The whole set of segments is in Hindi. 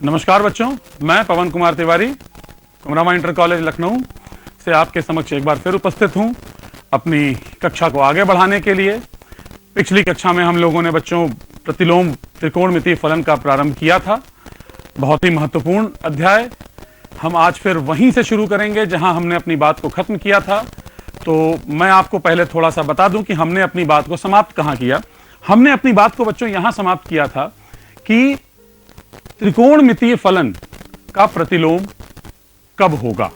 नमस्कार बच्चों, मैं पवन कुमार तिवारी कुमरामा इंटर कॉलेज लखनऊ से आपके समक्ष एक बार फिर उपस्थित हूं अपनी कक्षा को आगे बढ़ाने के लिए। पिछली कक्षा में हम लोगों ने बच्चों प्रतिलोम त्रिकोणमितीय फलन का प्रारंभ किया था। बहुत ही महत्वपूर्ण अध्याय। हम आज फिर वहीं से शुरू करेंगे जहां हमने अपनी बात को खत्म किया था। तो मैं आपको पहले थोड़ा सा बता दूं कि हमने अपनी बात को समाप्त कहां किया। हमने अपनी बात को बच्चों यहां समाप्त किया था कि त्रिकोणमितीय फलन का प्रतिलोम कब होगा।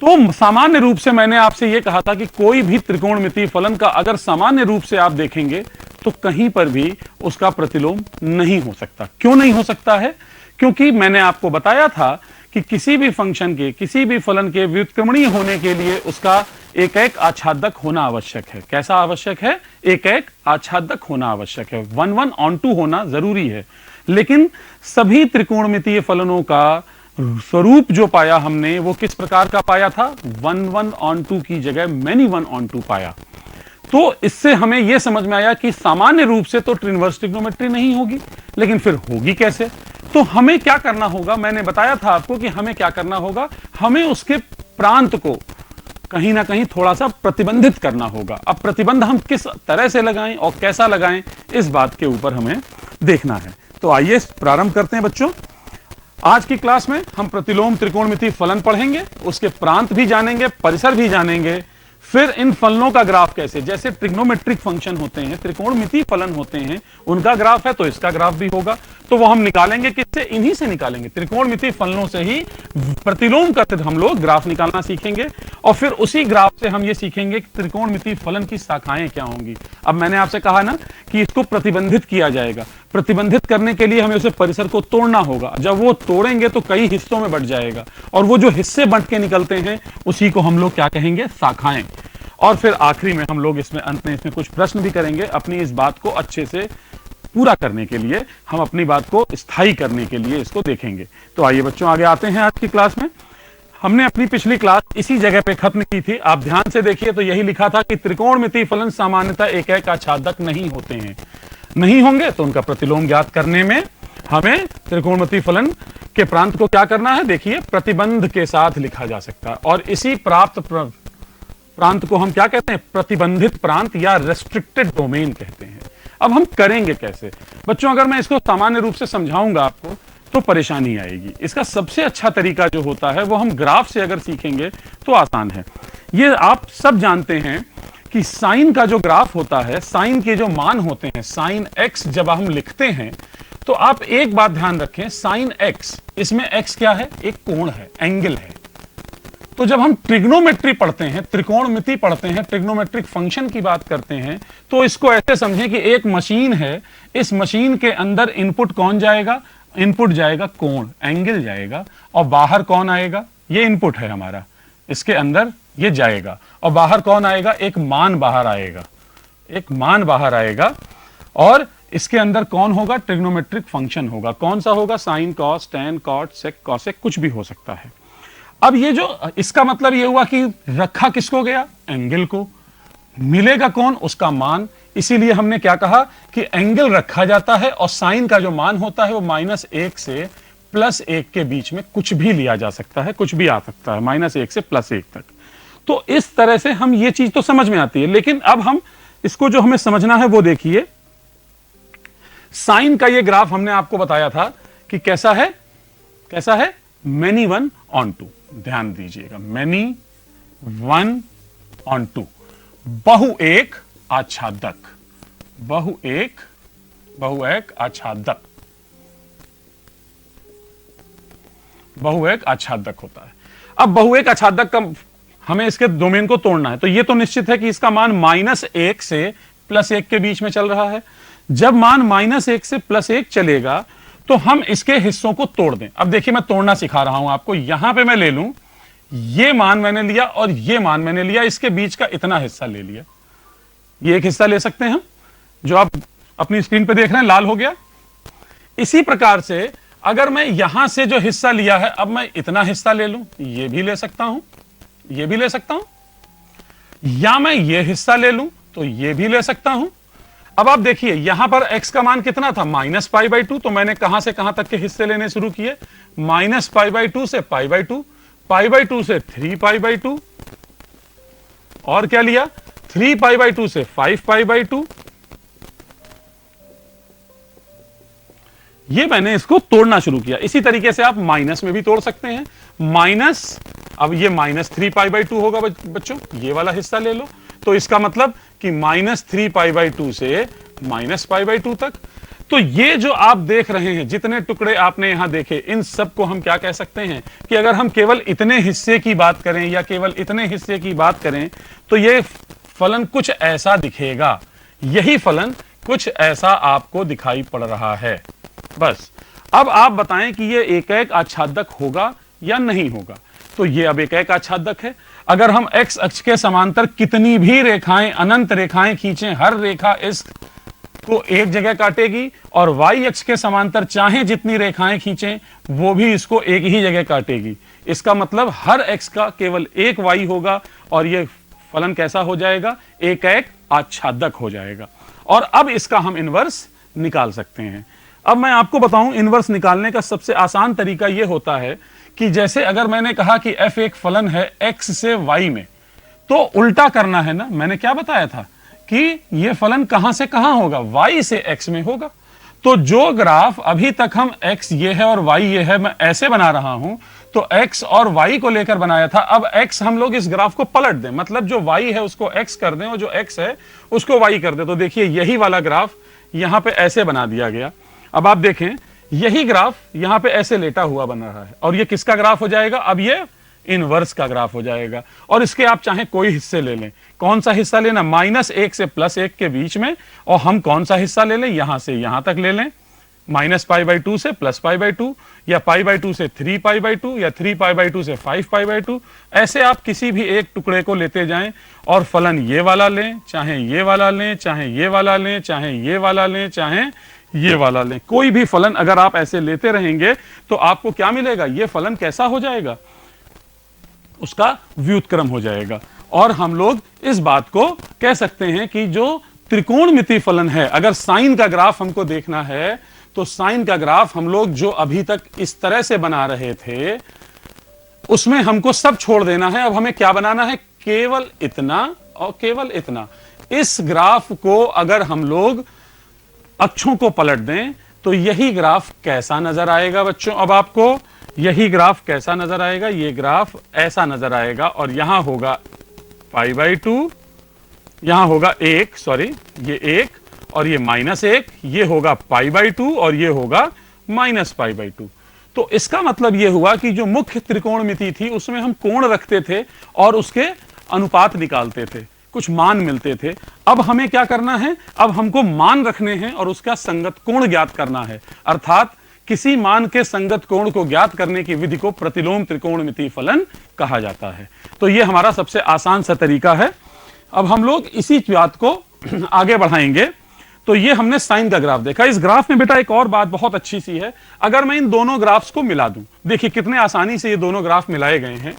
तो सामान्य रूप से मैंने आपसे यह कहा था कि कोई भी त्रिकोणमितीय फलन का अगर सामान्य रूप से आप देखेंगे तो कहीं पर भी उसका प्रतिलोम नहीं हो सकता। क्यों नहीं हो सकता है? क्योंकि मैंने आपको बताया था कि किसी भी फंक्शन के, किसी भी फलन के व्युत्क्रमणीय होने के लिए उसका एक एक आच्छादक होना आवश्यक है। कैसा आवश्यक है? एक एक आच्छादक होना आवश्यक है। 1 1 on 2 होना जरूरी है। लेकिन सभी त्रिकोणमितीय फलनों का स्वरूप जो पाया हमने वो किस प्रकार का पाया था? 1 1 on 2 की जगह many 1 on 2 पाया। तो इससे हमें यह समझ में आया कि सामान्य रूप से तो इनवर्स ट्रिग्नोमेट्री नहीं होगी, लेकिन फिर होगी कैसे? तो हमें क्या करना होगा? मैंने बताया था आपको कि हमें क्या करना होगा। हमें उसके प्रांत को कहीं ना कहीं थोड़ा सा प्रतिबंधित करना होगा। अब प्रतिबंध हम किस तरह से लगाएं और कैसा लगाएं, इस बात के ऊपर हमें देखना है। तो आइए प्रारंभ करते हैं बच्चों। आज की क्लास में हम प्रतिलोम त्रिकोणमितीय फलन पढ़ेंगे, उसके प्रांत भी जानेंगे, परिसर भी जानेंगे। फिर इन फलनों का ग्राफ कैसे, जैसे ट्रिग्नोमेट्रिक फंक्शन होते हैं, त्रिकोणमितीय फलन होते हैं, उनका ग्राफ है तो इसका ग्राफ भी होगा। तो वो हम निकालेंगे किससे? इन्हीं से निकालेंगे। त्रिकोणमितीय फलनों से ही प्रतिलोम करते हम लोग ग्राफ निकालना सीखेंगे और फिर उसी ग्राफ से हम ये सीखेंगे कि त्रिकोणमितीय फलन की शाखाएं क्या होंगी। अब मैंने आपसे कहा ना कि इसको प्रतिबंधित किया जाएगा। प्रतिबंधित करने के लिए हमें उसे परिसर को तोड़ना होगा। जब वो तोड़ेंगे तो कई हिस्सों में बंट जाएगा और वो जो हिस्से बंट के निकलते हैं उसी को हम लोग क्या कहेंगे? शाखाएं। और फिर आखिरी में हम लोग इसमें अंत में इसमें कुछ प्रश्न भी करेंगे अपनी इस बात को अच्छे से पूरा करने के लिए, हम अपनी बात को स्थायी करने के लिए इसको देखेंगे। तो आइए बच्चों आगे आते हैं। आज की क्लास में हमने अपनी पिछली क्लास इसी जगह पे खत्म की थी। आप ध्यान से देखिए तो यही लिखा था कि त्रिकोणमितीय फलन सामान्यतः एक एक आच्छादक नहीं होते हैं। नहीं होंगे तो उनका प्रतिलोम ज्ञात करने में हमें त्रिकोणमितीय फलन के प्रांत को क्या करना है? देखिए, प्रतिबंध के साथ लिखा जा सकता है और इसी प्राप्त प्रांत को हम क्या कहते हैं? प्रतिबंधित प्रांत या रेस्ट्रिक्टेड डोमेन कहते हैं। अब हम करेंगे कैसे बच्चों? अगर मैं इसको सामान्य रूप से समझाऊंगा आपको तो परेशानी आएगी। इसका सबसे अच्छा तरीका जो होता है वो हम ग्राफ से अगर सीखेंगे तो आसान है। ये आप सब जानते हैं कि साइन का जो ग्राफ होता है, साइन के जो मान होते हैं, साइन एक्स जब हम लिखते हैं तो आप एक बात ध्यान रखें, साइन एक्स, इसमें एक्स क्या है? एक कोण है, एंगल है। तो जब हम ट्रिग्नोमेट्री पढ़ते हैं, त्रिकोणमिति पढ़ते हैं, ट्रिग्नोमेट्रिक फंक्शन की बात करते हैं, तो इसको ऐसे समझें कि एक मशीन है। इस मशीन के अंदर इनपुट कौन जाएगा? इनपुट जाएगा कोण, एंगल जाएगा। और बाहर कौन आएगा? ये इनपुट है हमारा, इसके अंदर ये जाएगा और बाहर कौन आएगा? एक मान बाहर आएगा, एक मान बाहर आएगा। और इसके अंदर कौन होगा? ट्रिग्नोमेट्रिक फंक्शन होगा। कौन सा होगा? साइन, कॉस, टैन, कॉट, सेक, कॉसेक, कुछ भी हो सकता है। अब ये जो, इसका मतलब ये हुआ कि रखा किसको गया? एंगल को। मिलेगा कौन? उसका मान। इसीलिए हमने क्या कहा कि एंगल रखा जाता है और साइन का जो मान होता है वो -1 से +1 के बीच में कुछ भी लिया जा सकता है, कुछ भी आ सकता है, -1 से +1 तक। तो इस तरह से हम ये चीज तो समझ में आती है। लेकिन अब हम इसको जो हमें समझना है वो देखिए, साइन का ये ग्राफ हमने आपको बताया था कि कैसा है? कैसा है? many 1 on 2। ध्यान दीजिएगा, many 1 on 2, बहुएक आच्छादक, बहुएक आच्छादक, बहुएक आच्छादक होता है। अब बहुएक आच्छादक का हमें इसके डोमेन को तोड़ना है। तो ये तो निश्चित है कि इसका मान -1 से +1 के बीच में चल रहा है। जब मान -1 से +1 चलेगा तो हम इसके हिस्सों को तोड़ दें। अब देखिए, मैं तोड़ना सिखा रहा हूं आपको। यहां पे मैं ले लूं, ये मान मैंने लिया और ये मान मैंने लिया, इसके बीच का इतना हिस्सा ले लिया। ये एक हिस्सा ले सकते हैं हम, जो आप अपनी स्क्रीन पे देख रहे हैं, लाल हो गया। इसी प्रकार से अगर मैं यहां से जो हिस्सा लिया है, अब मैं इतना हिस्सा ले लूं, ये भी ले सकता हूं, ये भी ले सकता हूं, या मैं ये हिस्सा ले लूं तो ये भी ले सकता हूं। अब आप देखिए यहां पर x का मान कितना था, -π/2, तो मैंने कहां से कहां तक के हिस्से लेने शुरू किए, -π/2 से π/2, π/2 से 3π/2, और क्या लिया, 3π/2 से 5π/2। ये मैंने इसको तोड़ना शुरू किया। इसी तरीके से आप माइनस में भी तोड़ सकते हैं। माइनस, अब ये -3π/2 होगा बच्चों, ये वाला हिस्सा ले लो, तो इसका मतलब कि -3π/2 से -π/2 तक। तो ये जो आप देख रहे हैं, जितने टुकड़े आपने यहां देखे, इन सब को हम क्या कह सकते हैं कि अगर हम केवल इतने हिस्से की बात करें या केवल इतने हिस्से की बात करें तो ये फलन कुछ ऐसा दिखेगा। यही फलन कुछ ऐसा आपको दिखाई पड़ रहा है। बस अब आप बताएं कि ये एक आच्छादक होगा या नहीं होगा। तो ये अब एक आच्छादक है। अगर हम x अक्ष के समांतर कितनी भी रेखाएं, अनंत रेखाएं खींचें, हर रेखा इस को एक जगह काटेगी, और y अक्ष के समांतर चाहे जितनी रेखाएं खींचें वो भी इसको एक ही जगह काटेगी। इसका मतलब हर x का केवल एक y होगा, और ये फलन कैसा हो जाएगा, एक आच्छादक हो जाएगा। और अब इसका हम इनवर्स निकाल सकते हैं। अब मैं आपको बताऊं, इनवर्स निकालने का सबसे आसान तरीका यह होता है कि जैसे अगर मैंने कहा कि f एक फलन है x से y में, तो उल्टा करना है ना। मैंने क्या बताया था कि यह फलन कहां से कहां होगा, y से x में होगा। तो जो ग्राफ अभी तक हम x ये है और y ये है, मैं ऐसे बना रहा हूं, तो x और y को लेकर बनाया था। अब x हम लोग इस ग्राफ को पलट दें, मतलब जो y है उसको x कर दें और जो x है उसको y कर दें। तो देखिए यही वाला ग्राफ यहां पे ऐसे बना दिया गया। अब आप देखें यही ग्राफ यहां पे ऐसे लेटा हुआ बन रहा है, और ये किसका ग्राफ हो जाएगा, अब ये इनवर्स का ग्राफ हो जाएगा। और इसके आप चाहे कोई हिस्से ले लें। कौन सा हिस्सा लेना, -1 से +1 के बीच में, और हम कौन सा हिस्सा ले लें, यहां से यहां तक ले लें, -π/2 से +π/2, या π/2 से 3π/2, या 3π/2 से 5π/2। ऐसे आप किसी भी एक टुकड़े को लेते जाएं और फलन ये वाला लें, चाहे ये वाला लें, चाहे ये वाला लें, चाहे ये वाला लें, चाहे ये वाला लें। कोई भी फलन अगर आप ऐसे लेते रहेंगे तो आपको क्या मिलेगा, ये फलन कैसा हो जाएगा, उसका व्युत्क्रम हो जाएगा। और हम लोग इस बात को कह सकते हैं कि जो त्रिकोणमिति फलन है, अगर साइन का ग्राफ हमको देखना है तो साइन का ग्राफ हम लोग जो अभी तक इस तरह से बना रहे थे उसमें हमको सब छोड़ देना है। अब हमें क्या बनाना है, केवल इतना और केवल इतना। इस ग्राफ को अगर हम लोग अक्षों को पलट दें तो यही ग्राफ कैसा नजर आएगा बच्चों। अब आपको यही ग्राफ कैसा नजर आएगा, ये ग्राफ ऐसा नजर आएगा, और यहां होगा π/2, यहां होगा 1, सॉरी ये 1, और ये -1, ये होगा π/2 और ये होगा -π/2। तो इसका मतलब ये हुआ कि जो मुख्य त्रिकोणमिति थी उसमें हम कोण रखते थे और उसके अनुपात निकालते थे, कुछ मान मिलते थे। अब हमें क्या करना है, अब हमको मान रखने हैं और उसका संगत कोण ज्ञात करना है। अर्थात किसी मान के संगत कोण को ज्ञात करने की विधि को प्रतिलोम त्रिकोणमिति फलन कहा जाता है। तो यह हमारा सबसे आसान सा तरीका है। अब हम लोग इसी बात को आगे बढ़ाएंगे। तो ये हमने साइन का ग्राफ देखा। इस ग्राफ में बेटा एक और बात बहुत अच्छी सी है, अगर मैं इन दोनों ग्राफ्स को मिला दूं, देखिए कितने आसानी से ये दोनों ग्राफ मिलाए गए हैं।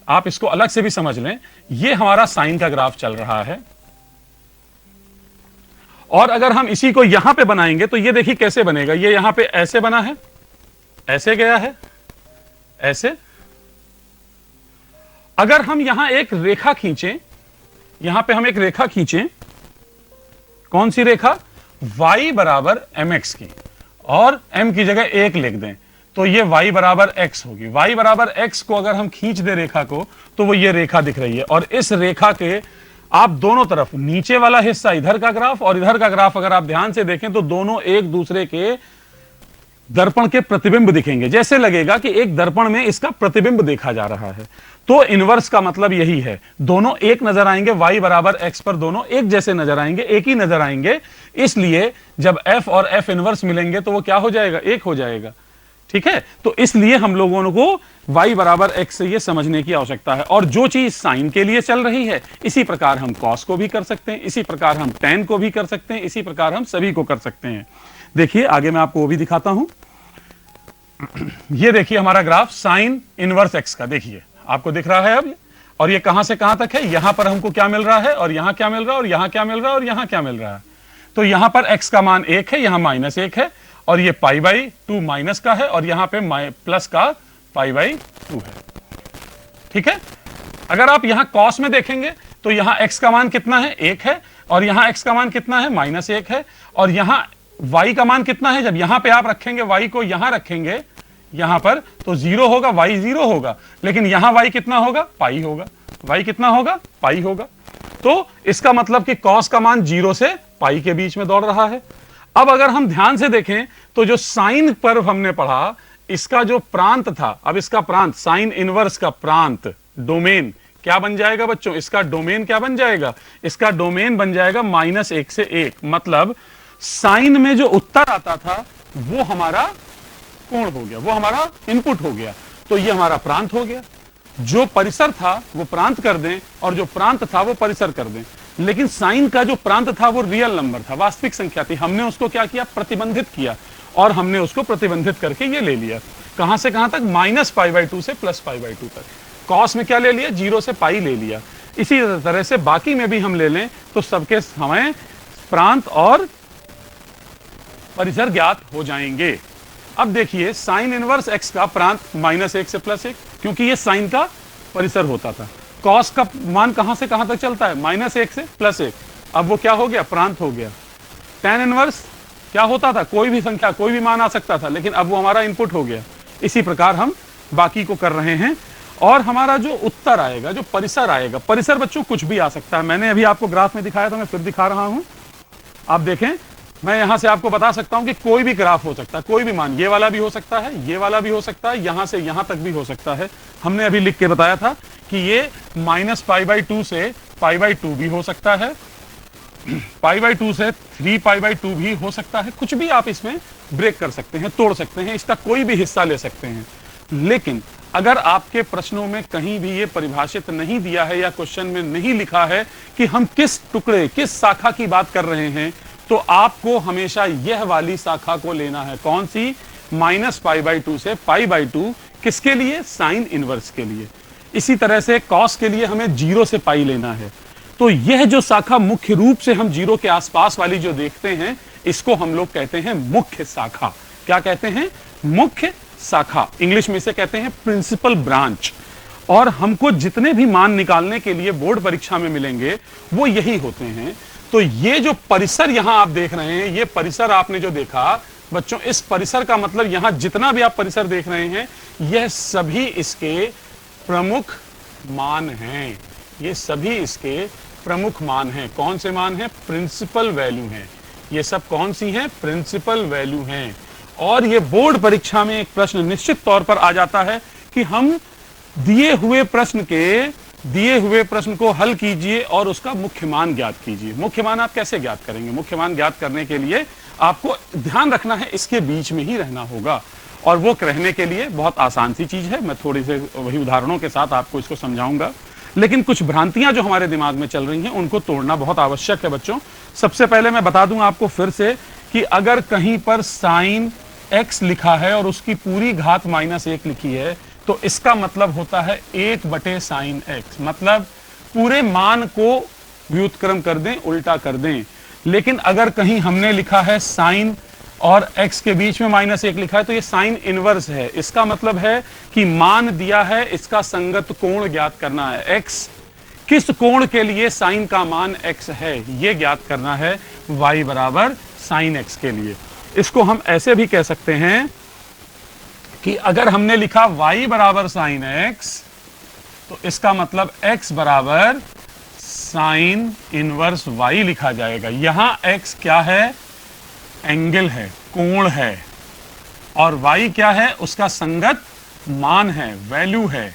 आप इसको अलग से भी समझ लें, ये हमारा साइन का ग्राफ चल रहा है, और अगर हम इसी को यहां पे बनाएंगे तो ये देखिए कैसे बनेगा। ये यहां पे ऐसे बना है, ऐसे गया है, ऐसे। अगर हम यहां एक रेखा खींचें, यहां पे हम एक रेखा खींचें, कौन सी रेखा, y बराबर mx की, और m की जगह 1 लिख दें, तो ये y बराबर x होगी। y बराबर x को अगर हम खींच दें रेखा को, तो वो ये रेखा दिख रही है, और इस रेखा के आप दोनों तरफ, नीचे वाला हिस्सा इधर का ग्राफ और इधर का ग्राफ अगर आप ध्यान से देखें तो दोनों एक दूसरे के दर्पण के प्रतिबिंब दिखेंगे। जैसे लगेगा कि एक दर्पण में इसका प्रतिबिंब देखा जा रहा है। तो इनवर्स का मतलब यही है, दोनों एक नजर आएंगे, y बराबर x पर दोनों एक जैसे नजर आएंगे, एक ही नजर आएंगे। इसलिए जब f और f इनवर्स मिलेंगे तो वो क्या हो जाएगा, एक हो जाएगा। ठीक है, तो इसलिए हम लोगों को y बराबर x से ये समझने की आवश्यकता है। और जो चीज साइन के लिए चल रही है, इसी प्रकार हम कॉस को भी कर सकते हैं, इसी प्रकार हम टेन को भी कर सकते हैं, इसी प्रकार हम सभी को कर सकते हैं। देखिए आगे मैं आपको वो भी दिखाता हूं। ये देखिए हमारा ग्राफ साइन इनवर्स x का, देखिए आपको दिख रहा है अब, और ये कहां से कहां तक है, यहां पर हमको क्या मिल रहा है, और यहां क्या मिल रहा है, और यहां क्या मिल रहा है, और यहां क्या मिल रहा है। तो यहां पर x का मान 1 है, यहां -1 है, और ये π/2 माइनस का है, और यहां पे प्लस का π/2 है। ठीक है, अगर आप यहां cos में देखेंगे तो यहां x का मान कितना है, 1 है, और यहां x का मान कितना है, -1 है, और यहां y का मान कितना है, जब यहां पे आप रखेंगे y को, यहां रखेंगे यहां पर, तो 0 होगा, y 0 होगा, लेकिन यहां y कितना होगा, पाई होगा, y कितना होगा, पाई होगा। तो इसका मतलब कि cos का मान 0 से पाई के बीच में दौड़ रहा है। अब अगर हम ध्यान से देखें तो जो साइन पर हमने पढ़ा, इसका जो प्रांत था, अब इसका प्रांत, साइन इनवर्स का प्रांत, डोमेन क्या बन जाएगा बच्चों, इसका डोमेन क्या बन जाएगा, इसका डोमेन बन जाएगा -1 से 1। मतलब साइन में जो उत्तर आता था वो हमारा कोण हो गया, वो हमारा इनपुट हो गया, तो ये हमारा प्रांत हो गया। जो परिसर था वो प्रांत कर दें, और जो प्रांत था वो परिसर कर दें। लेकिन साइन का जो प्रांत था वो रियल नंबर था, वास्तविक संख्या थी, हमने उसको क्या किया, प्रतिबंधित किया, और हमने उसको प्रतिबंधित करके ये ले लिया, कहां से कहां तक, -π/2 से +π/2 तक। कॉस में क्या ले लिया, 0 से पाई ले लिया। इसी तरह से बाकी में भी हम ले लें तो सबके हमें प्रांत और परिसर ज्ञात हो जाएंगे। अब देखिए साइन इनवर्स x का प्रांत -1 से +1, क्योंकि ये साइन का परिसर होता था। कॉस का मान कहां से कहां तक चलता है, -1 से +1, अब वो क्या हो गया, प्रांत हो गया। tan इनवर्स क्या होता था, कोई भी संख्या, कोई भी मान आ सकता था, लेकिन अब वो हमारा इनपुट हो गया। इसी प्रकार हम बाकी को कर रहे हैं, और हमारा जो उत्तर आएगा, जो परिसर आएगा, परिसर बच्चों कुछ भी आ सकता है। मैंने अभी आपको ग्राफ में दिखाया था, मैं फिर दिखा रहा हूं, आप देखें। मैं यहां से आपको बता सकता हूं कि कोई भी ग्राफ हो सकता है, कोई भी मान, ये वाला भी हो सकता है, ये वाला भी हो सकता है, यहां से यहां तक भी हो सकता है। हमने अभी लिख के बताया था कि ये -π/2 से π/2 भी हो सकता है, π/2 से 3π/2 भी हो सकता है। कुछ भी आप इसमें ब्रेक कर सकते हैं, तोड़ सकते हैं, इसका कोई भी हिस्सा ले सकते हैं। लेकिन अगर आपके प्रश्नों में कहीं भी ये परिभाषित नहीं दिया है, या क्वेश्चन में नहीं लिखा है कि हम किस टुकड़े, किस शाखा की बात कर रहे हैं, तो आपको हमेशा यह वाली शाखा को लेना है। कौन सी, -π/2 से π/2, किसके लिए, साइन इनवर्स के लिए। इसी तरह से कॉस के लिए हमें 0 से पाई लेना है। तो यह जो शाखा मुख्य रूप से हम 0 के आसपास वाली जो देखते हैं, इसको हम लोग कहते हैं मुख्य शाखा। क्या कहते हैं, मुख्य शाखा। इंग्लिश में इसे कहते हैं प्रिंसिपल ब्रांच। और हमको जितने भी मान निकालने के लिए बोर्ड परीक्षा में मिलेंगे वो यही होते हैं। तो ये जो परिसर यहां आप देख रहे हैं, ये परिसर आपने जो देखा बच्चों, इस परिसर का मतलब यहां जितना भी आप परिसर देख रहे हैं, यह सभी इसके प्रमुख मान हैं। ये सभी इसके प्रमुख मान हैं। कौन से मान हैं, प्रिंसिपल वैल्यू हैं। ये सब कौन सी हैं, प्रिंसिपल वैल्यू हैं। और ये बोर्ड परीक्षा में एक प्रश्न निश्चित तौर पर आ जाता है कि हम दिए हुए प्रश्न को हल कीजिए और उसका मुख्य मान ज्ञात कीजिए। मुख्य मान आप कैसे ज्ञात करेंगे, मुख्य मान ज्ञात करने के लिए आपको ध्यान रखना है, इसके बीच में ही रहना होगा। और वो रहने के लिए बहुत आसान सी चीज है, मैं थोड़ी से वही उदाहरणों के साथ आपको इसको समझाऊंगा। लेकिन कुछ भ्रांतियां जो हमारे दिमाग में चल रही हैं, उनको तोड़ना बहुत आवश्यक है बच्चों। सबसे पहले मैं बता दूं आपको फिर से कि अगर कहीं पर साइन x लिखा है और उसकी पूरी घात -1 लिखी है, तो इसका मतलब होता है 1/sin x। मतलब पूरे मान को व्युत्क्रम कर दें, उल्टा कर दें। लेकिन अगर कहीं हमने लिखा है साइन और x के बीच में -1 लिखा है, तो ये साइन इनवर्स है। इसका मतलब है कि मान दिया है, इसका संगत कोण ज्ञात करना है। x किस कोण के लिए साइन का मान x है, ये ज्ञात करना है y बराबर साइन x के लिए। इसको हम ऐसे भी कह सकते हैं कि अगर हमने लिखा y बराबर साइन x, तो इसका मतलब x बराबर साइन इनवर्स y लिखा जाएगा। यहां x क्या है, एंगल है, कोण है, और y क्या है, उसका संगत मान है, वैल्यू है।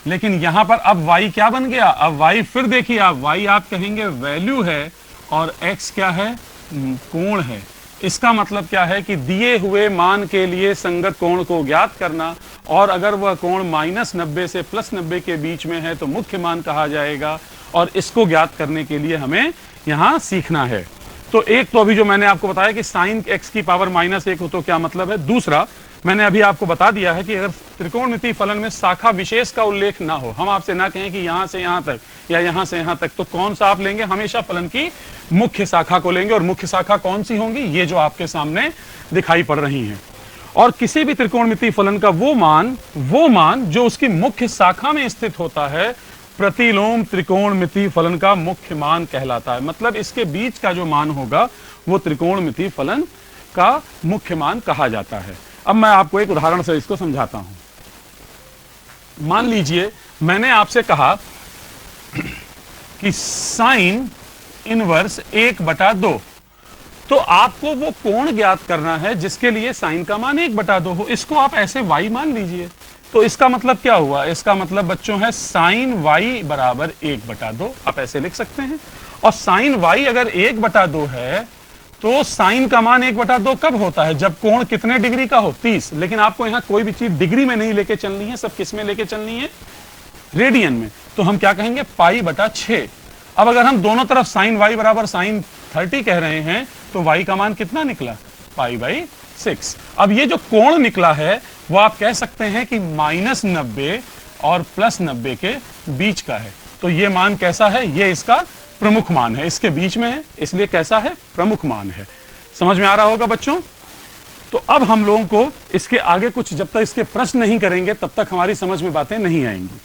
लेकिन यहां पर अब y क्या बन गया, अब y फिर देखिए आप, y आप कहेंगे वैल्यू है और x क्या है, कोण है। इसका मतलब क्या है कि दिए हुए मान के लिए संगत कोण को ज्ञात करना, और अगर वह कोण -90 से +90 के बीच में है तो मुख्य मान कहा जाएगा। और इसको ज्ञात करने के लिए हमें यहां सीखना है। तो एक तो अभी जो मैंने आपको बताया कि साइन x की पावर -1 हो तो क्या मतलब है। दूसरा मैंने अभी आपको बता दिया है कि अगर त्रिकोणमितीय फलन में शाखा विशेष का उल्लेख ना हो, हम आपसे ना कहें कि यहां से यहां तक या यहां से यहां तक, तो कौन सा आप लेंगे? हमेशा फलन की मुख्य शाखा को लेंगे। और मुख्य शाखा कौन सी होंगी? ये जो आपके सामने दिखाई पड़ रही हैं। और किसी भी त्रिकोणमितीय फलन का वो मान जो उसकी मुख्य शाखा में स्थित होता है, प्रतिलोम त्रिकोणमितीय फलन का मुख्य मान कहलाता है। मतलब इसके बीच का जो मान होगा वो त्रिकोणमितीय फलन का मुख्य मान कहा जाता है। अब मैं आपको एक उदाहरण से इसको समझाता हूं। मान लीजिए मैंने आपसे कहा कि साइन इनवर्स 1/2, तो आपको वो कोण ज्ञात करना है जिसके लिए साइन का मान 1/2 हो। इसको आप ऐसे y मान लीजिए। तो इसका मतलब क्या हुआ? इसका मतलब बच्चों है साइन y बराबर 1/2, आप ऐसे लिख सकते हैं। और साइन y अगर 1/2 है तो साइन का मान 1/2 कब होता है? जब कोण कितने डिग्री का हो? 30। लेकिन आपको यहां कोई भी चीज डिग्री में नहीं लेके चलनी है, सब किस में लेके चलनी है? रेडियन में। तो हम क्या कहेंगे? π/6। अब अगर हम दोनों तरफ साइन y बराबर साइन 30 कह रहे हैं तो y का मान कितना निकला? π/6। अब ये जो कोण निकला है वो आप कह सकते हैं कि -90 और +90 के बीच का है। तो ये मान कैसा है? ये इसका प्रमुख मान है, इसके बीच में है, इसलिए कैसा है? प्रमुख मान है। समझ में आ रहा होगा बच्चों? तो अब हम लोगों को इसके आगे कुछ जब तक इसके प्रश्न नहीं करेंगे तब तक हमारी समझ में बातें नहीं आएंगी।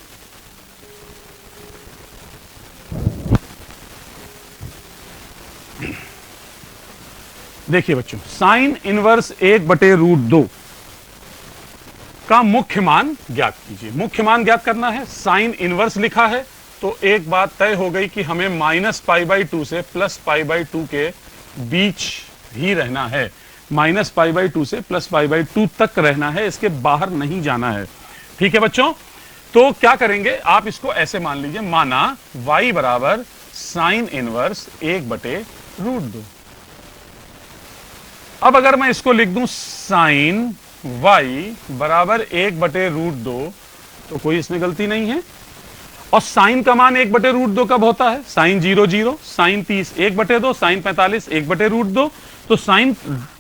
देखिए बच्चों, साइन इनवर्स 1/√2 का मुख्य मान ज्ञात कीजिए। मुख्य मान ज्ञात करना है। साइन इनवर्स लिखा है तो एक बात तय हो गई कि हमें -π/2 से +π/2 के बीच ही रहना है। -π/2 से +π/2 तक रहना है, इसके बाहर नहीं जाना है। ठीक है बच्चों? तो क्या करेंगे? आप इसको ऐसे मान लीजिए, माना y बराबर साइन इनवर्स 1/√2। अब अगर मैं इसको लिख दूं साइन y बराबर 1/√2 तो कोई इसमें गलती नहीं है। और साइन का मान 1/√2 कब होता है? Sine 0 0, sine 30 1/2, sine 45 1/√2। तो साइन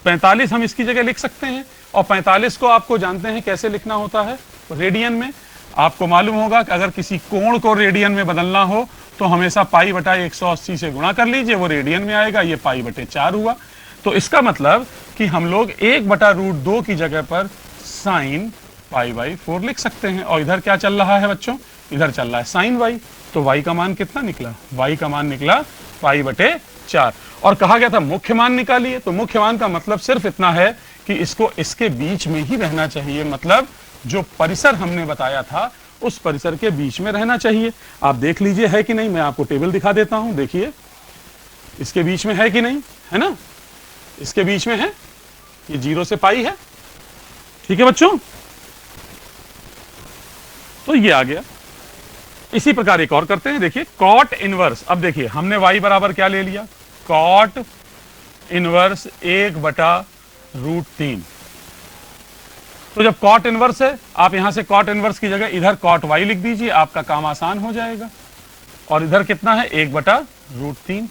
45 हम इसकी जगह लिख सकते हैं। और 45 को आपको जानते हैं कैसे लिखना होता है? रेडियन में। आपको मालूम होगा कि अगर किसी कोण को रेडियन में बदलना हो तो हमेशा π/180 से गुणा कर लीजिए, वो रेडियन में आएगा। ये π/4 हुआ। तो इसका मतलब कि हम लोग 1/√2 की जगह पर साइन π/4 लिख सकते हैं। और इधर क्या चल रहा है बच्चों? इधर चल रहा है साइन y। तो y का मान कितना निकला? y का मान निकला π/4। और कहा गया था मुख्य मान निकालिए। तो मुख्य मान का मतलब सिर्फ इतना है कि इसको इसके बीच में ही रहना चाहिए। मतलब जो परिसर हमने बताया था उस परिसर के बीच में रहना चाहिए। आप देख लीजिए है कि नहीं। मैं आपको टेबल दिखा देता हूं। देखिए इसके बीच में है कि नहीं, है ना? इसके बीच में है। ये 0 से पाई है। ठीक है बच्चों? तो ये आ गया। इसी प्रकार एक और करते हैं। देखिए कॉट इनवर्स। अब देखिए हमने y बराबर क्या ले लिया? Cot inverse 1/√3। तो जब कॉट इनवर्स है, आप यहां से कॉट इनवर्स की जगह इधर कॉट y लिख दीजिए, आपका काम आसान हो जाएगा। और इधर कितना है? 1/√3।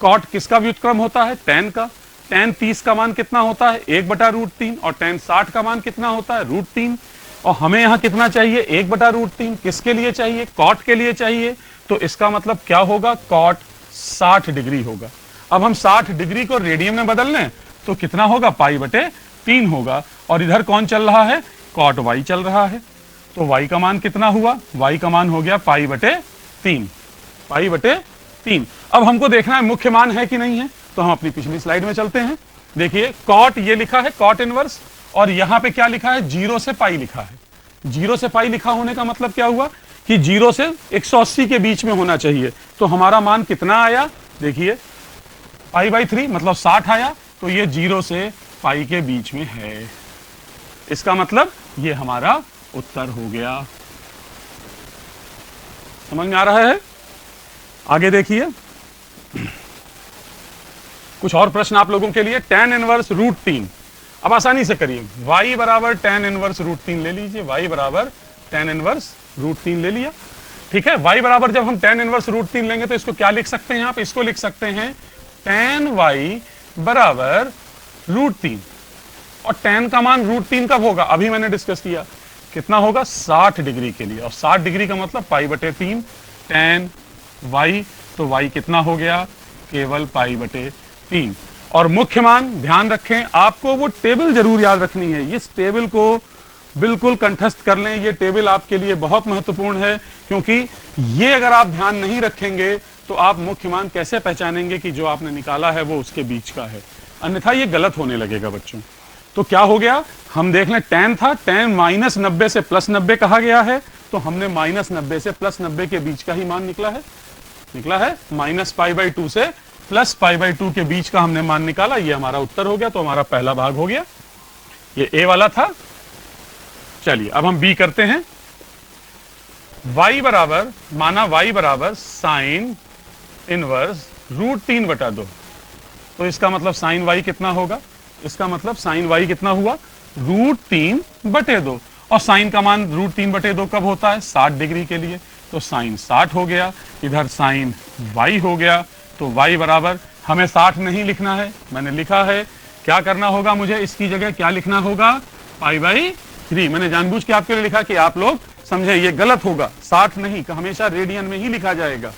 कॉट किसका व्युत्क्रम होता है? tan का। tan 30 का मान कितना होता है? 1/√3। और tan 60 का मान कितना होता है? √3। और हमें यहां कितना चाहिए? 1/√3। किसके लिए चाहिए? कॉट के लिए चाहिए। तो इसका मतलब क्या होगा? कॉट 60 डिग्री होगा। अब हम 60 डिग्री को रेडियन में बदल लें तो कितना होगा? π/3 होगा। और इधर कौन चल रहा है? कॉट y चल रहा है। तो y का मान कितना हुआ? y का मान हो गया π/3। π/3। अब हमको देखना है मुख्य मान है कि नहीं है। तो हम अपनी पिछली स्लाइड में चलते हैं। देखिए कॉट ये लिखा है, कॉट इनवर्स। और यहां पे क्या लिखा है? 0 से पाई लिखा है। 0 से पाई लिखा होने का मतलब क्या हुआ? कि 0 से 180 के बीच में होना चाहिए। तो हमारा मान कितना आया? देखिए π/3 मतलब 60 आया। तो ये 0 से पाई के बीच में है। इसका मतलब ये हमारा उत्तर हो गया। समझ में आ रहा है? आगे देखिए कुछ और प्रश्न आप लोगों के लिए। tan inverse √3। अब आसानी से करिए। y बराबर tan इनवर्स √3 ले लीजिए। y बराबर tan इनवर्स √3 ले लिया। ठीक है। y बराबर जब हम tan इनवर्स √3 लेंगे तो इसको क्या लिख सकते हैं आप? इसको लिख सकते हैं tan y बराबर √3। और tan का मान √3 कब होगा? अभी मैंने डिस्कस किया कितना होगा 60 डिग्री के लिए, और 60 डिग्री का मतलब पाई बटे 3 tan y, तो y कितना हो गया केवल पाई बटे 3। और मुख्य मान ध्यान रखें, आपको वो टेबल जरूर याद रखनी है, इस टेबल को बिल्कुल कंठस्थ कर लें, ये टेबल आपके लिए बहुत महत्वपूर्ण है, क्योंकि ये अगर आप ध्यान नहीं रखेंगे तो आप मुख्य मान कैसे पहचानेंगे कि जो आपने निकाला है वो उसके बीच का है, अन्यथा ये गलत होने लगेगा बच्चों। तो क्या हो गया, हम देख लें, tan था, tan -90 से +90 कहा गया है, तो हमने -90 से +90 के बीच का ही मान निकला है -π/2 से +π/2 के बीच का हमने मान निकाला, ये हमारा उत्तर हो गया। तो हमारा पहला भाग हो गया, ये a वाला था। चलिए अब हम b करते हैं। y बराबर, माना y बराबर sin इनवर्स √3/2, तो इसका मतलब sin y कितना होगा, इसका मतलब sin y कितना हुआ √3/2, और sin का मान √3/2 कब होता है 60 डिग्री के लिए, तो sin 60 हो गया, इधर sin y हो गया। तो y बराबर, हमें 60 नहीं लिखना है, मैंने लिखा है, क्या करना होगा मुझे, इसकी जगह क्या लिखना होगा π/3। मैंने जानबूझ के आपके लिए लिखा कि आप लोग समझे ये गलत होगा, 60 नहीं, हमेशा रेडियन में ही लिखा जाएगा।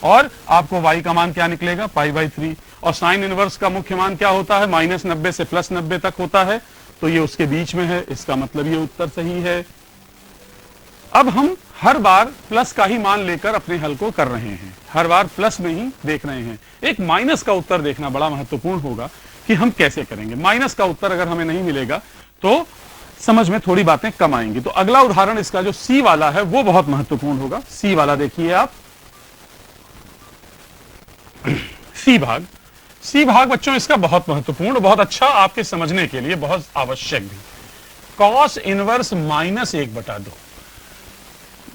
और आपको y का मान क्या निकलेगा π/3, और साइन इनवर्स का मुख्य मान क्या होता है -90 से +90 तक होता है, तो ये उसके बीच में है, इसका मतलब ये उत्तर सही है। अब हम हर बार प्लस का ही मान लेकर अपने हल को कर रहे हैं, हर बार प्लस में ही देख रहे हैं। एक माइनस का उत्तर देखना बड़ा महत्वपूर्ण होगा कि हम कैसे करेंगे। माइनस का उत्तर अगर हमें नहीं मिलेगा तो समझ में थोड़ी बातें कम आएंगी। तो अगला उदाहरण इसका जो सी वाला है वो बहुत महत्वपूर्ण होगा। सी वाला देखिए आप, सी भाग बच्चों इसका बहुत महत्वपूर्ण, बहुत अच्छा, आपके समझने के लिए बहुत आवश्यक भी। Cos inverse -1/2।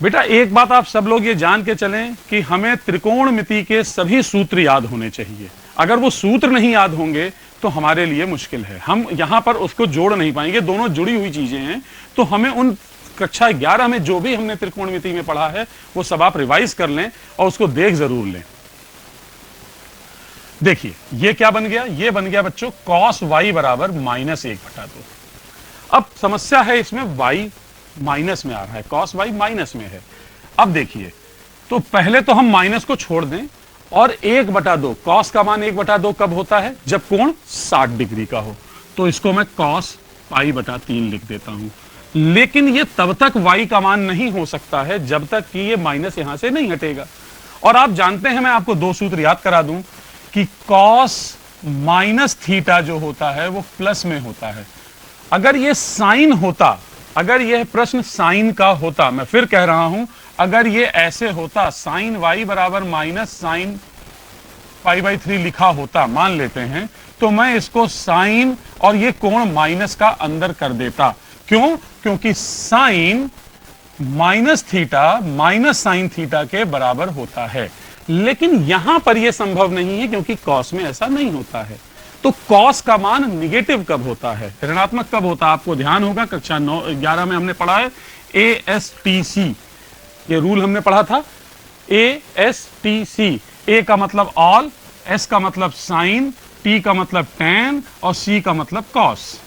बेटा एक बात आप सब लोग ये जान के चलें कि हमें त्रिकोणमिति के सभी सूत्र याद होने चाहिए। अगर वो सूत्र नहीं याद होंगे तो हमारे लिए मुश्किल है, हम यहां पर उसको जोड़ नहीं पाएंगे, दोनों जुड़ी हुई चीजें हैं। तो हमें उन कक्षा 11 में जो भी हमने त्रिकोणमिति में पढ़ा है वो सब आप रिवाइज कर लें और उसको देख जरूर लें। देखिए ये क्या बन गया, ये बन गया बच्चों cos y बराबर -1/2। अब समस्या है इसमें y माइनस में आ रहा है, cos y माइनस में है। अब देखिए, तो पहले तो हम माइनस को छोड़ दें और 1/2, cos का मान 1/2 कब होता है, जब कोण 60 डिग्री का हो, तो इसको मैं cos π/3 लिख देता हूं। लेकिन ये तब तक y का मान नहीं हो सकता है जब तक कि ये माइनस यहां से नहीं हटेगा। और आप जानते हैं, मैं आपको दो सूत्र याद करा दूं कि cos -θ जो होता है वो प्लस में होता है। अगर ये साइन होता, अगर यह प्रश्न साइन का होता, मैं फिर कह रहा हूं, अगर ये ऐसे होता, साइन y बराबर -sin π/3 लिखा होता, मान लेते हैं, तो मैं इसको साइन और ये कोण माइनस का अंदर कर देता। क्यों? क्योंकि साइन -θ sin θ के बराबर होता है। लेकिन यहां पर यह संभव नहीं है क्योंकि कॉस में ऐसा नहीं होता है। तो कॉस का मान निगेटिव कब होता है, ऋणात्मक कब होता है, आपको ध्यान होगा कक्षा 9-11 में हमने पढ़ा है ASTC, ये रूल हमने पढ़ा था। ASTC, A का मतलब ऑल, S का मतलब साइन, T का मतलब टैन और C का मतलब कॉस।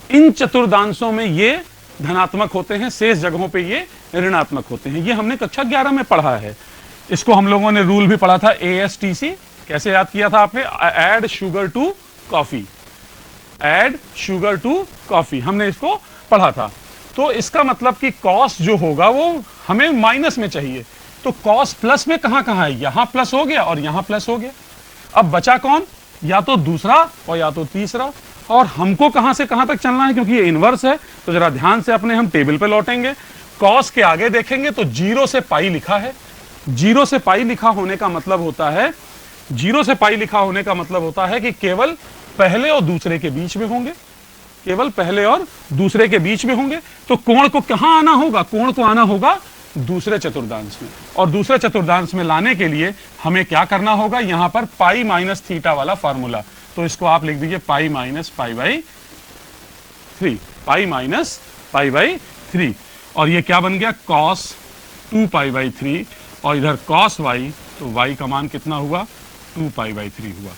इन चतुर्दांशों में ये धनात्मक होते हैं, शेष जगहों पे ये ऋणात्मक होते हैं। ये हमने कक्षा 11 में पढ़ा है। इसको हम लोगों ने रूल भी पढ़ा था ASTC, कैसे याद किया था आपने, add sugar to coffee, add sugar to coffee, हमने इसको पढ़ा था। तो इसका मतलब कि कॉस जो होगा वो हमें माइनस में चाहिए, तो कॉस प्लस में कहां कहां है, यहां प्लस हो गया और यहां प्लस हो गया। अब बचा कौन, या तो दूसरा और या तो तीसरा, और हमको कहां से कहां तक चलना है, क्योंकि ये इनवर्स है। तो जरा ध्यान से अपने हम टेबल पे लौटेंगे, कॉस के आगे देखेंगे तो 0 से पाई लिखा है। 0 से पाई लिखा होने का मतलब होता है, 0 से पाई लिखा होने का मतलब होता है कि केवल पहले और दूसरे के बीच में होंगे, केवल पहले और दूसरे के बीच में होंगे। तो कोण को कहां आना होगा, कोण को आना होगा दूसरे चतुर्दांश में, और दूसरे चतुर्दांश में लाने के लिए हमें क्या करना होगा, यहां पर पाई -θ वाला फॉर्मूला। तो इसको आप लिख दीजिए पाई -π/3, पाई -π/3, और ये क्या बन गया cos 2π/3, और इधर cos y, तो y का मान कितना हुआ 2π/3 हुआ।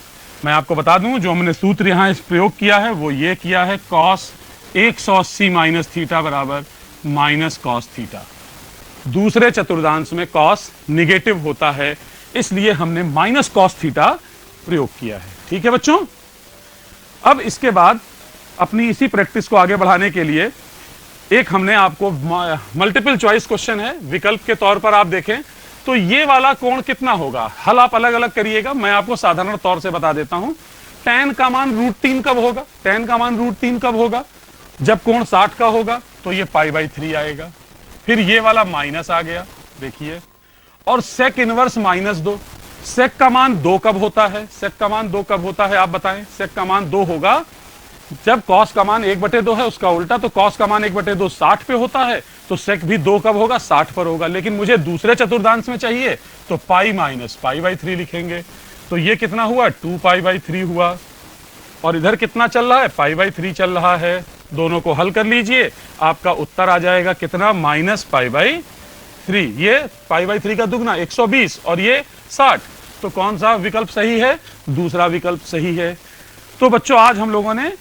मैं आपको बता दूं जो हमने सूत्र यहां इस प्रयोग किया है वो ये किया है, cos 180 - θ बराबर माइनस कॉस थीटा। दूसरे चतुर्थांश में कॉस निगेटिव होता है, इसलिए हमने माइनस कॉस थीटा प्रयोग किया है। ठीक है बच्चों, अब इसके बाद अपनी इसी प्रैक्टिस को आगे बढ़ाने के लिए एक हमने आपको मल्टीपल चॉइस क्वेश्चन है, विकल्प के तौर पर आप देखें तो ये वाला कोण कितना होगा, हल आप अलग अलग करिएगा, मैं आपको साधारण तौर से बता देता हूं। tan का मान √3 कब होगा, tan का मान √3 कब होगा, जब कोण 60 का होगा तो ये π/3 आएगा। फिर ये वाला माइनस आ गया, देखिए, और sec इनवर्स -2, sec का मान 2 कब होता है, sec का मान 2 कब होता है आप बताएं। sec का मान 2 होगा जब cos का मान 1/2 है, उसका उल्टा, तो cos का मान 1/2 60 पे होता है, तो sec भी 2 कब होगा, 60 पर होगा। लेकिन मुझे दूसरे चतुर्थांश में चाहिए तो पाई माइनस π/3 लिखेंगे, तो ये कितना हुआ, 2π/3 हुआ। और इधर कितना चल रहा है, π/3 चल रहा है। दोनों को हल कर लीजिए, आपका उत्तर आ जाएगा कितना, -π/3। ये π/3 का दुगना 120 और ये 60, तो कौन सा विकल्प सही है, दूसरा विकल्प सही है। तो बच्चों आज हम लोगों ने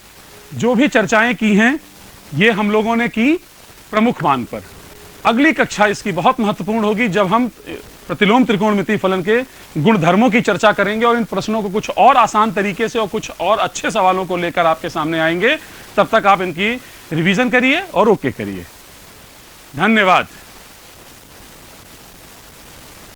जो भी चर्चाएं की हैं ये हम लोगों ने की प्रमुख मान पर। अगली कक्षा इसकी बहुत महत्वपूर्ण होगी जब हम प्रतिलोम त्रिकोणमितीय फलन के गुणधर्मों की चर्चा करेंगे और इन प्रश्नों को कुछ और आसान तरीके से और कुछ और अच्छे सवालों को लेकर आपके सामने आएंगे। तब तक आप इनकी रिवीजन करिए और ओके करिए। धन्यवाद।